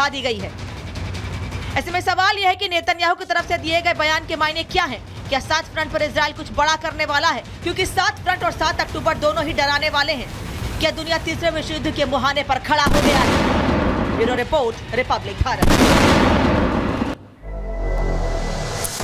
बढ़ा दी गई है। ऐसे में सवाल यह है कि नेतन्याहू की तरफ से दिए गए बयान के मायने क्या हैं? क्या 7 फ्रंट पर इजराइल कुछ बड़ा करने वाला है? क्योंकि 7 फ्रंट और 7 अक्टूबर दोनों ही डराने वाले हैं। क्या दुनिया तीसरे विश्व युद्ध के मुहाने पर खड़ा हो गया है? Bureau report, Republic Bharat.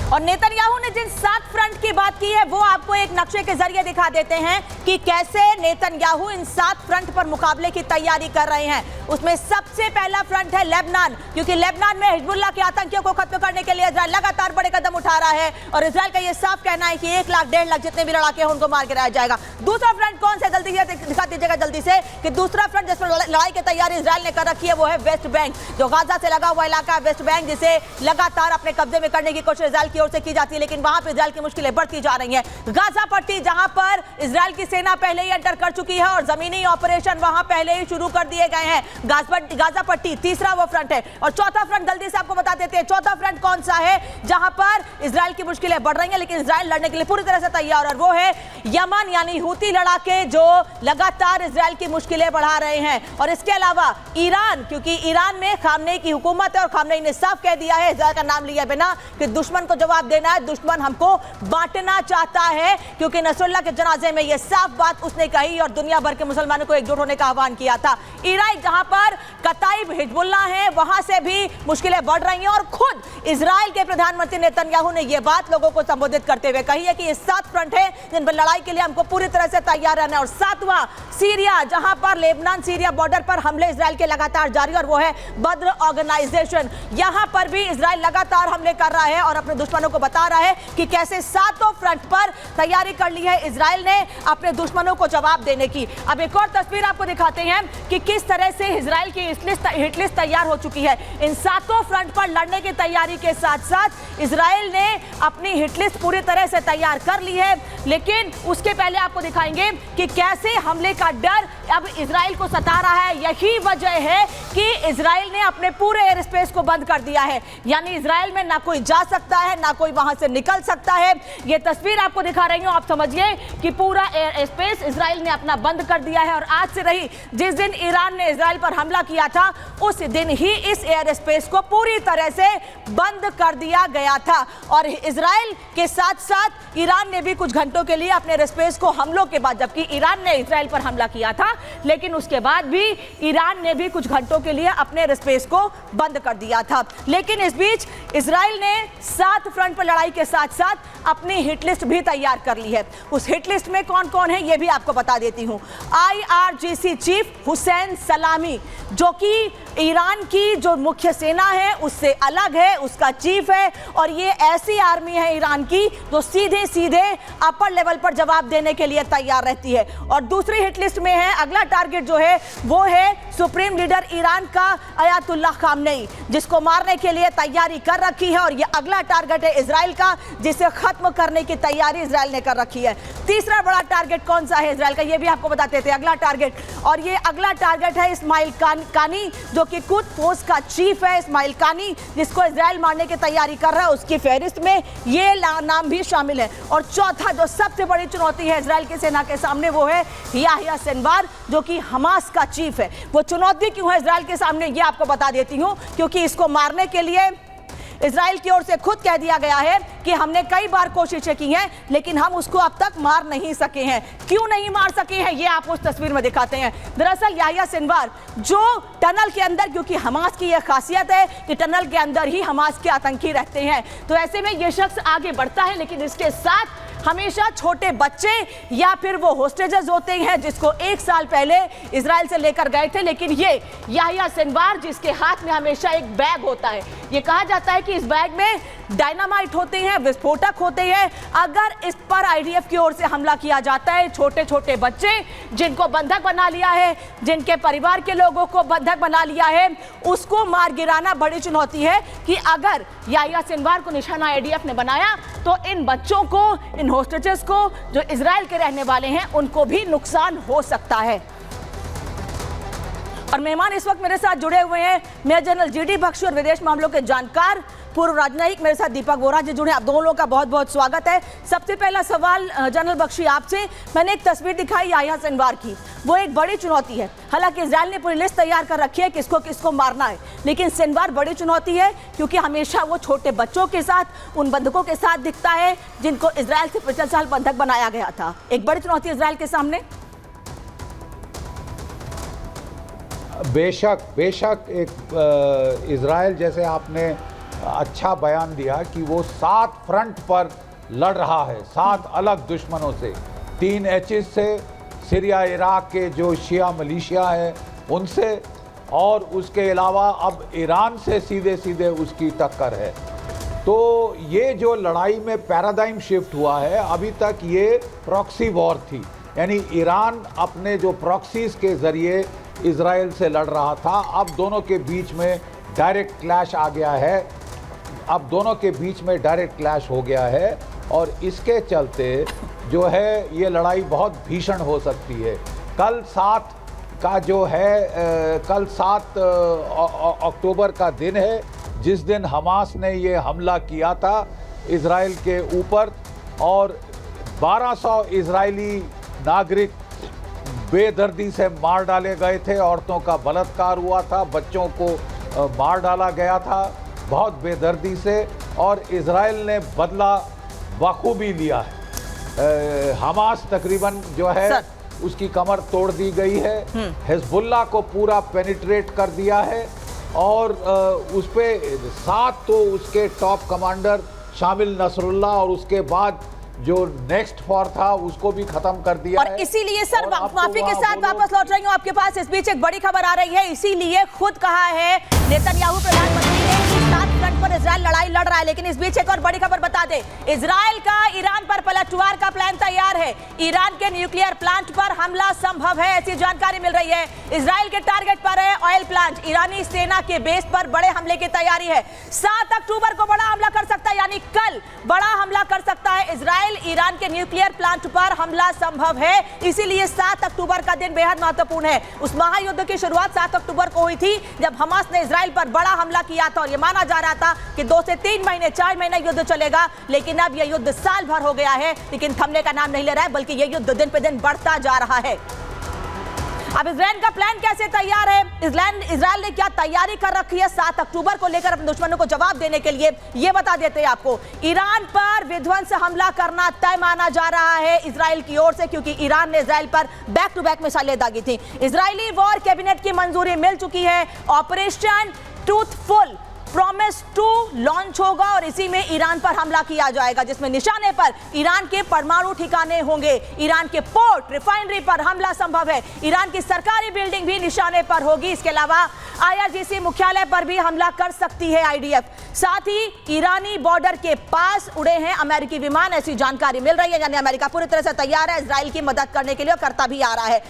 और नेतन्याहू ने जिन 7 फ्रंट की बात की है वो आपको एक नक्शे के जरिए दिखा देते हैं कि कैसे नेतन्याहू इन 7 फ्रंट पर मुकाबले की तैयारी कर रहे हैं। उसमें सबसे पहला फ्रंट है लेबनान, क्योंकि लेबनान में हिजबुल्लाह के आतंकियों को खत्म करने के लिए इजराइल लगातार बड़े कदम उठा रहा है और इजराइल का यह साफ कहना है कि 1 लाख 1.5 लाख जितने भी लड़ाके हैं उनको मार गिराया जाएगा। दूसरा फ्रंट कौन सा, जल्दी से दिखा दीजिएगा जल्दी से, कि दूसरा फ्रंट जिस पर लड़ाई की तैयारी इजराइल ने कर रखी है वो है वेस्ट बैंक, जो गाजा से लगा हुआ इलाका है वेस्ट बैंक, जिसे लगातार अपने कब्जे में करने की कोशिश इजराइल की ओर से की जाती है, लेकिन वहां पर इजराइल की मुश्किलें बढ़ती जा रही हैं। गाजा पट्टी, जहां पर इजराइल की सेना पहले ही एंटर कर चुकी है और जमीनी ऑपरेशन वहां पहले ही शुरू कर दिए गए हैं। गाजा पट्टी तीसरा वो फ्रंट है। और चौथा फ्रंट जल्दी से आपको बता देते हैं, चौथा फ्रंट कौन सा है जहां पर इजराइल की मुश्किलें बढ़ रही हैं लेकिन इजराइल लड़ने के लिए पूरी तरह से तैयार, और वो है यमन, यानी हूती लड़ाके जो लगातार इजराइल की मुश्किलें बढ़ा रहे हैं। और इसके अलावा ईरान, क्योंकि ईरान में खामनेई की हुकूमत है और खामनेई ने साफ कह दिया है इजराइल का नाम लिए बिना कि दुश्मन को जवाब देना है, दुश्मन हमको बांटना चाहता है, क्योंकि नसरुल्लाह के जनाजे में यह साफ बात उसने कही और दुनिया भर के मुसलमानों को एकजुट होने का आह्वान किया था। इराक, जहां पर कताइब हिजबुल्लाह है, वहां से भी मुश्किलें बढ़ रही हैं और खुद इजराइल के प्रधानमंत्री नेतन्याहू ने यह बात लोगों को संबोधित करते हुए कही है कि ये 7 फ्रंट है जिन पर लड़ाई के लिए हमको पूरी तरह से तैयार रहना है। और 7वां सीरिया, जहां पर लेबनान सीरिया बॉर्डर पर हमले इजराइल के लगातार जारी, और वो है बद्र ऑर्गेनाइजेशन। यहां पर भी इजराइल लगातार हमले कर रहा है और अपने दुश्मनों को बता रहा है कि कैसे 7 फ्रंट पर तैयारी कर ली है इजराइल ने अपने दुश्मनों को जवाब देने की। अब एक और तस्वीर आपको दिखाते हैं कि किस तरह से इजराइल की हिट लिस्ट तैयार हो चुकी है। इन 7 फ्रंट पर लड़ने की तैयारी के साथ साथ इजराइल ने अपनी हिट लिस्ट पूरी तरह से तैयार कर ली है, लेकिन उसके पहले आपको दिखाएंगे कि कैसे हमले का डर अब इजराइल को सता रहा है। यही वजह है कि इजराइल ने अपने पूरे एयर स्पेस को बंद कर दिया है, यानी इजराइल में ना कोई जा सकता है ना कोई वहां से निकल सकता है। ये तस्वीर आपको दिखा रही हूं, आप समझिए कि पूरा एयर स्पेस इजराइल ने अपना बंद कर दिया है। और आज से रही, जिस दिन ईरान ने इजराइल पर हमला किया था उस दिन ही इस एयर स्पेस को पूरी तरह से बंद कर दिया गया था। और इजराइल के साथ साथ ईरान ने भी कुछ घंटों के लिए अपने एयर स्पेस को हमलों के बाद, जबकि ईरान ने इजराइल पर हमला किया था, लेकिन उसके बाद भी ईरान ने भी कुछ घंटों के लिए अपने एयर स्पेस को बंद कर दिया था। लेकिन इस बीच इजराइल ने 7 फ्रंट पर लड़ाई के साथ साथ अपनी हिट लिस्ट भी तैयार कर ली है। उस हिट लिस्ट में कौन कौन है ये भी आपको बता देती हूं। IRGC चीफ हुसैन सलामी, जो कि ईरान की जो मुख्य सेना है उससे अलग है, उसका चीफ है, और ये ऐसी आर्मी है ईरान की जो सीधे सीधे अपर लेवल पर जवाब देने के लिए तैयार रहती है। और दूसरी हिट लिस्ट में है, अगला टारगेट जो है वो है सुप्रीम लीडर ईरान का अयातुल्लाह खामनेई, जिसको मारने के लिए तैयारी कर रखी है। और ये अगला टारगेट है इजराइल का, जिसे खत्म करने की तैयारी इजराइल ने कर रखी है। तीसरा बड़ा टारगेट कौन सा है इजराइल का, ये भी आपको बताते थे अगला टारगेट, और ये अगला टारगेट है इस्माइल कानी, जो कि कुद फोर्स का चीफ है। इस्माइल कानी, जिसको इजराइल मारने की तैयारी कर रहा है, उसकी फहरिस्त में ये नाम भी शामिल है। और चौथा जो सबसे बड़ी चुनौती है इजराइल की सेना के सामने वो है याह्या सिनवार, जो कि हमास का चीफ है। वो चुनौती क्यों है इजराइल के सामने ये आपको बता देती हूं, क्योंकि इसको मारने के लिए इजराइल की ओर से खुद कह दिया गया है कि हमने कई बार कोशिशें की हैं लेकिन हम उसको अब तक मार नहीं सके हैं। क्यों नहीं मार सके हैं ये आपको उस तस्वीर में दिखाते हैं। दरअसल याह्या सिनवार जो टनल के अंदर, क्योंकि हमास की यह खासियत है कि टनल के अंदर ही हमास के आतंकी रहते हैं, तो ऐसे में यह शख्स आगे बढ़ता है, लेकिन इसके साथ हमेशा छोटे बच्चे या फिर वो होस्टेजेस होते हैं जिसको 1 साल पहले इजराइल से लेकर गए थे। लेकिन ये याह्या सिनवार, जिसके हाथ में हमेशा एक बैग होता है, ये कहा जाता है कि इस बैग में डायनामाइट होते हैं, विस्फोटक होते हैं। अगर इस पर IDF की ओर से हमला किया जाता है, छोटे छोटे बच्चे जिनको बंधक बना लिया है, जिनके परिवार के लोगों को बंधक बना लिया है, उसको मार गिराना बड़ी चुनौती है। कि अगर याह्या सिनवार को निशाना IDF ने बनाया तो इन बच्चों को, इन होस्टेजेस को, जो इजराइल के रहने वाले हैं, उनको भी नुकसान हो सकता है। और मेहमान इस वक्त मेरे साथ जुड़े हुए हैं मेजर जनरल जीडी बख्शी और विदेश मामलों के जानकार पूर्व राजनयिक मेरे साथ दीपक वोरा जी जुड़े। आप दोनों लोगों का बहुत बहुत स्वागत है। सबसे पहला सवाल जनरल बख्शी आपसे, मैंने एक तस्वीर दिखाई याह्या सिनवार की, वो एक बड़ी चुनौती है। हालांकि इजराइल ने पूरी लिस्ट तैयार कर रखी है किसको किसको मारना है, लेकिन सिनवार बड़ी चुनौती है क्योंकि हमेशा वो छोटे बच्चों के साथ, उन बंधकों के साथ दिखता है जिनको इजराइल से 50 साल बंधक बनाया गया था। एक बड़ी चुनौती इजराइल के सामने। बेशक एक इजराइल, जैसे आपने अच्छा बयान दिया कि वो 7 फ्रंट पर लड़ रहा है, 7 अलग दुश्मनों से, 3 एचिस से, सीरिया इराक के जो शिया मलेशिया है उनसे, और उसके अलावा अब ईरान से सीधे सीधे उसकी टक्कर है। तो ये जो लड़ाई में पैराडाइम शिफ्ट हुआ है, अभी तक ये प्रॉक्सी वॉर थी, यानी ईरान अपने जो प्रॉक्सीज के ज़रिए इजराइल से लड़ रहा था। अब दोनों के बीच में डायरेक्ट क्लैश आ गया है, अब दोनों के बीच में डायरेक्ट क्लैश हो गया है, और इसके चलते जो है ये लड़ाई बहुत भीषण हो सकती है। कल 7 का जो है कल 7 अक्टूबर का दिन है, जिस दिन हमास ने ये हमला किया था इजराइल के ऊपर, और 1200 इजरायली नागरिक बेदर्दी से मार डाले गए थे, औरतों का बलात्कार हुआ था, बच्चों को मार डाला गया था बहुत बेदर्दी से, और इजराइल ने बदला बखूबी लिया है। हमास तकरीबन जो है उसकी कमर तोड़ दी गई है, हिजबुल्लाह को पूरा पेनिट्रेट कर दिया है, और उस पे 7 तो उसके टॉप कमांडर शामिल नसरुल्लाह, और उसके बाद जो नेक्स्ट फॉर था उसको भी खत्म कर दिया और इसीलिए सर माफी के साथ वापस लौट रही हूं आपके पास। इस बीच एक बड़ी खबर आ रही है, इसीलिए खुद कहा है नेतन्याहू प्रधानमंत्री ने कि 7 फ्रंट पर इजराइल लड़ाई लड़ रहा है। लेकिन इस बीच एक और बड़ी खबर बता दे, इजराइल का ईरान पर पलटवार का प्लान तैयार है। ईरान के न्यूक्लियर प्लांट पर हमला संभव है, ऐसी जानकारी मिल रही है। इजराइल के टारगेट पर है ऑयल प्लांट, ईरानी सेना के बेस पर बड़े हमले की तैयारी है। 7 अक्टूबर को बड़ा हमला कर सकता है, यानी कल बड़ा हमला कर सकता है इजराइल। ईरान के न्यूक्लियर प्लांट पर हमला संभव है, इसीलिए 7 अक्टूबर का दिन बेहद महत्वपूर्ण है। उस महायुद्ध की शुरुआत 7 अक्टूबर को हुई थी, जब हमास ने इजराइल पर बड़ा हमला किया था, और यह माना जा रहा था कि 2 से 3 महीने 4 महीने युद्ध चलेगा। लेकिन अब यह युद्ध साल भर हो गया है, लेकिन थमने का नाम नहीं ले रहा है, बल्कि यह युद्ध दिन पे दिन बढ़ता जा रहा है। अब इजराइल का प्लान कैसे तैयार है, इजराइल ने क्या तैयारी कर रखी है 7 अक्टूबर को लेकर अपने दुश्मनों को जवाब देने के लिए, यह बता देते हैं आपको। ईरान पर विध्वंस हमला करना तय माना जा रहा है इजराइल की ओर से, क्योंकि ईरान ने इजराइल पर बैक टू बैक मिसाइलें दागी थी। इजरायली वॉर कैबिनेट की मंजूरी मिल चुकी है, ऑपरेशन ट्रूथफुल प्रॉमिस 2 लॉन्च होगा, और इसी में ईरान पर हमला किया जाएगा, जिसमें निशाने पर ईरान के परमाणु ठिकाने होंगे, ईरान के पोर्ट रिफाइनरी पर हमला संभव है, ईरान की सरकारी बिल्डिंग भी निशाने पर होगी। इसके अलावा IRGC मुख्यालय पर भी हमला कर सकती है IDF। साथ ही ईरानी बॉर्डर के पास उड़े हैं अमेरिकी विमान, ऐसी जानकारी मिल रही है। यानी अमेरिका पूरी तरह से तैयार है इजराइल की मदद करने के लिए, करता भी आ रहा है।